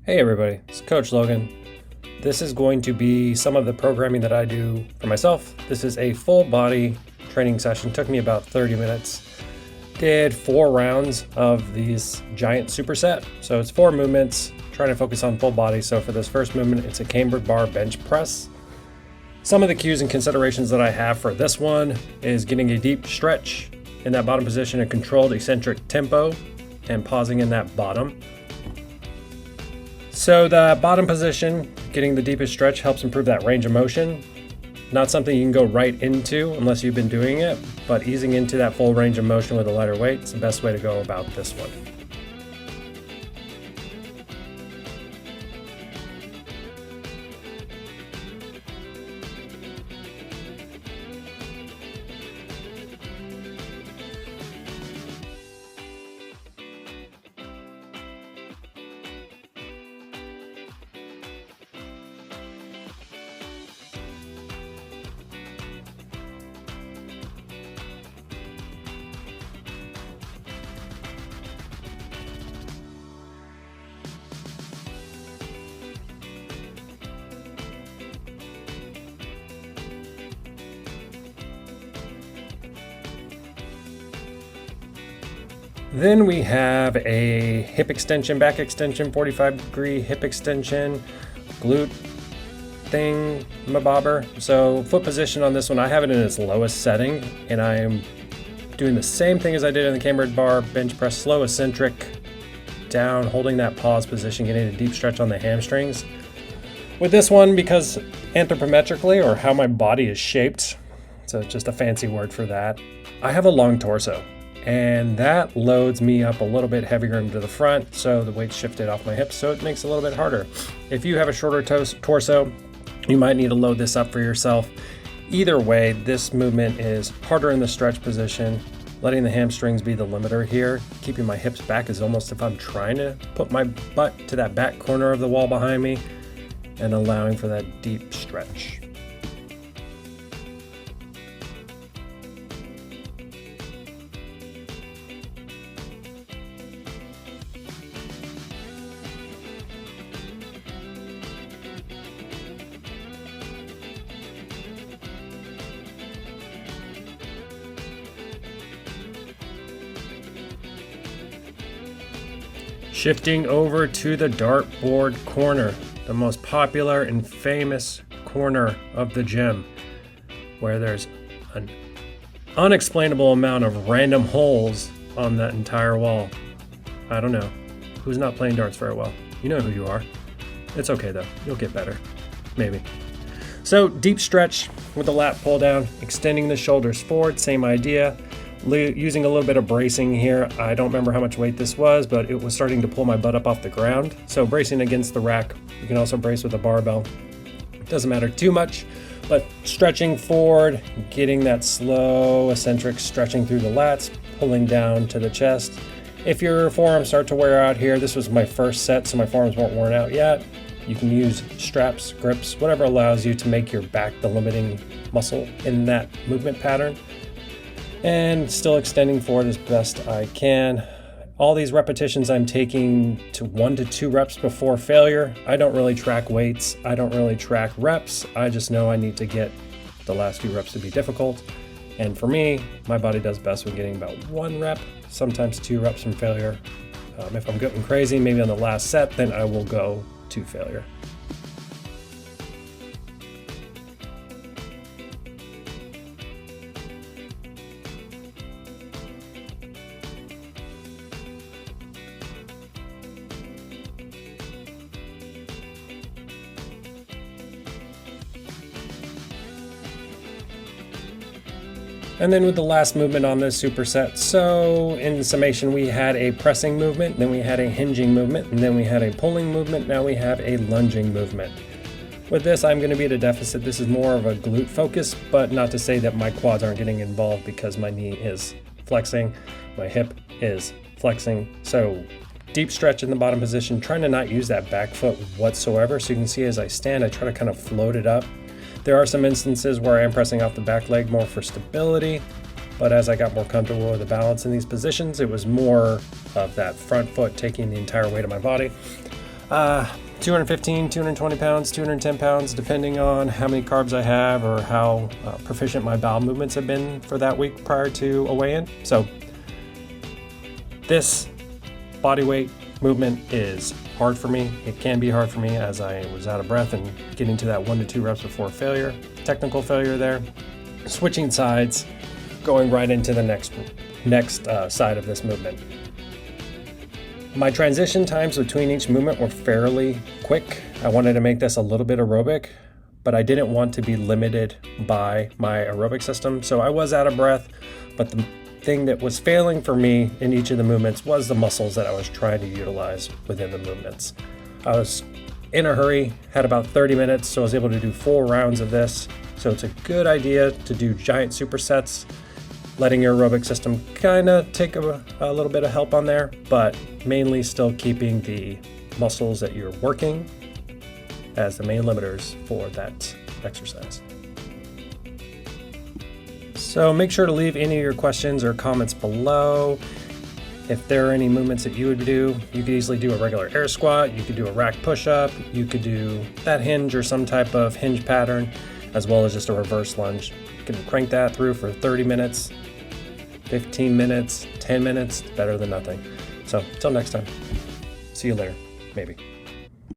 Hey everybody, it's Coach Logan. This is going to be some of the programming that I do for myself. This is a full body training session. Took me about 30 minutes. Did 4 rounds of these giant superset. So it's 4 movements, trying to focus on full body. So for this first movement, it's a cambered bar bench press. Some of the cues and considerations that I have for this one is getting a deep stretch in that bottom position, a controlled eccentric tempo, and pausing in that bottom. So the bottom position, getting the deepest stretch helps improve that range of motion. Not something you can go right into unless you've been doing it, but easing into that full range of motion with a lighter weight is the best way to go about this one. Then we have a hip extension, back extension, 45-degree hip extension, glute thing, mabobber. So foot position on this one, I have it in its lowest setting, and I am doing the same thing as I did in the cambered bar bench press, slow eccentric down, holding that pause position, getting a deep stretch on the hamstrings. With this one, because anthropometrically, or how my body is shaped, so just a fancy word for that, I have a long torso. And that loads me up a little bit heavier into the front, so the weight's shifted off my hips, so it makes it a little bit harder. If you have a shorter torso, you might need to load this up for yourself. Either way, this movement is harder in the stretch position, letting the hamstrings be the limiter here. Keeping my hips back is almost if I'm trying to put my butt to that back corner of the wall behind me, and allowing for that deep stretch. Shifting over to the dartboard corner, the most popular and famous corner of the gym, where there's an unexplainable amount of random holes on that entire wall. I don't know. Who's not playing darts very well? You know who you are. It's okay though. You'll get better. Maybe. So deep stretch with the lat pull down, extending the shoulders forward, same idea. Using a little bit of bracing here. I don't remember how much weight this was, but it was starting to pull my butt up off the ground. So bracing against the rack. You can also brace with a barbell. Doesn't matter too much, but stretching forward, getting that slow eccentric stretching through the lats, pulling down to the chest. If your forearms start to wear out here, this was my first set, so my forearms weren't worn out yet. You can use straps, grips, whatever allows you to make your back the limiting muscle in that movement pattern. And still extending forward as best I can. All these repetitions I'm taking to 1 to 2 reps before failure. I don't really track weights. I don't really track reps. I just know I need to get the last few reps to be difficult. And for me, my body does best when getting about 1 rep, sometimes 2 reps from failure. If I'm getting crazy, maybe on the last set, then I will go to failure. And then with the last movement on this superset, so in summation, we had a pressing movement, then we had a hinging movement, and then we had a pulling movement, now we have a lunging movement. With this, I'm going to be at a deficit. This is more of a glute focus, but not to say that my quads aren't getting involved because my knee is flexing, my hip is flexing. So deep stretch in the bottom position, trying to not use that back foot whatsoever. So you can see as I stand, I try to kind of float it up. There are some instances where I am pressing off the back leg more for stability, but as I got more comfortable with the balance in these positions, it was more of that front foot taking the entire weight of my body. 215, 220 pounds, 210 pounds, depending on how many carbs I have or how proficient my bowel movements have been for that week prior to a weigh-in. So this body weight movement is hard for me. It can be hard for me as I was out of breath and getting to that 1 to 2 reps before failure, technical failure there. Switching sides, going right into the next side of this movement. My transition times between each movement were fairly quick. I wanted to make this a little bit aerobic, but I didn't want to be limited by my aerobic system. So I was out of breath, but the thing that was failing for me in each of the movements was the muscles that I was trying to utilize within the movements. I was in a hurry, had about 30 minutes, so I was able to do 4 rounds of this. So it's a good idea to do giant supersets, letting your aerobic system kind of take a little bit of help on there, but mainly still keeping the muscles that you're working as the main limiters for that exercise. So make sure to leave any of your questions or comments below. If there are any movements that you would do, you could easily do a regular air squat, you could do a rack push-up, you could do that hinge or some type of hinge pattern, as well as just a reverse lunge. You can crank that through for 30 minutes, 15 minutes, 10 minutes, better than nothing. So until next time, see you later, maybe.